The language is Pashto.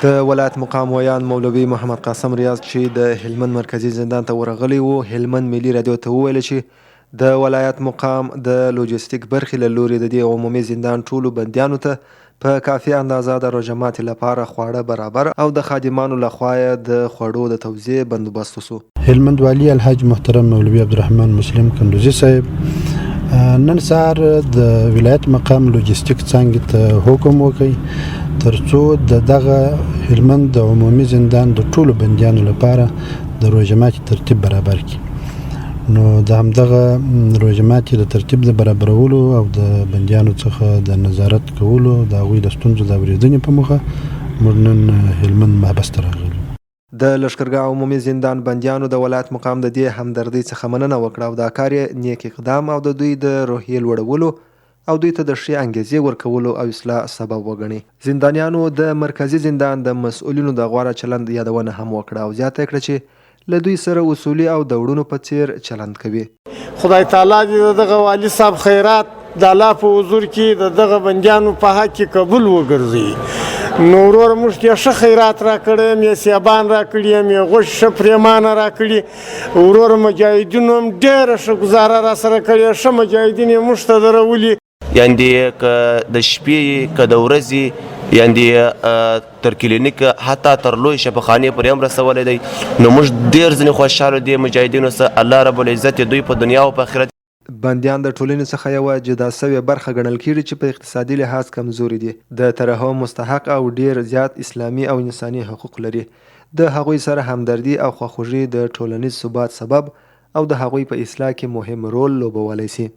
د ولایت مقام ویان مولوي محمد قاسم ریاض چې د هلمند مرکزی زندان ته ورغلی و، هلمند ملي رادیو ته وویل چې د ولایت مقام د لوجستیک برخې له لوري د دې عمومي زندان ټولو بندیانو ته په کافي اندازه د روژه ماتي لپاره خواړه برابر او د خادمانو لخوا د خوړو د توزیع بندوبست وسو. هلمند والی الحاج محترم مولوي عبدالرحمن مسلم کندوزي صاحب نن سهار د ولایت مقام لوجستیک څانګې ته حکم وکړ ترڅو دغه هلمند د عمومي زندان د ټولو بندیانو لپاره د روژه ماتي ترتیب برابر کړي. نو د همدغه روژه ماتي د ترتیب د برابرولو او د بندیانو څخه د نظارت کولو د هغوی د ستونزو د اورېدنې په موخه موږ نن هلمند محبس ته راغلي. د لښکرګاه عمومي زندان بندیانو د ولایت مقام د دې همدردۍ څخه مننه وکړه او دا کار یې نیک اقدام او د دوی د روحیې لوړولو او دوی ته د ښې انګیزې ورکولو او اصلاح سبب وګڼي. زندانیانو د مرکزی زندان د مسؤلینو د غوره چلند یادونه هم وکړه او زیاته کړه چې له دوی سره اصولي او د وړونو په څیر چلند کوي. خدای تعالی دې دغه والی صاحب خیرات د الله په حضور کې دغه بندیانو په حق کې قبول وګرځي. نو ورور موږ ته ښه خیرات راکړی، مې سیابان راکړي، مې غوښې ښه پرېمانه راکړي. ورور مجاهدینو هم ډېره ښه ګزاره راسره کړې، ښه مجاهدین یې موږ ته درولي. یعنې که د شپې که د ورځې یعنې تر کلینیک حتی تر لوی شفاخانې پورې هم رسولی دی. نو موږ ډېر ځینې خوشحاله دي مجاهدینو سره الله رب العزت دوی په دنیا او په آخرت. بندیان د ټولنې څخه یوه جدا سوې برخه ګڼل کېږي چې په اقتصادي لحاظ کمزوري دي، د ترحم مستحق او ډیر زیات اسلامي او انساني حقوق لري. د هغوی سره همدردي او خواخوږي د ټولنیز ثبات سبب او د هغوی په اصلاح کې مهم رول لوبولی شي.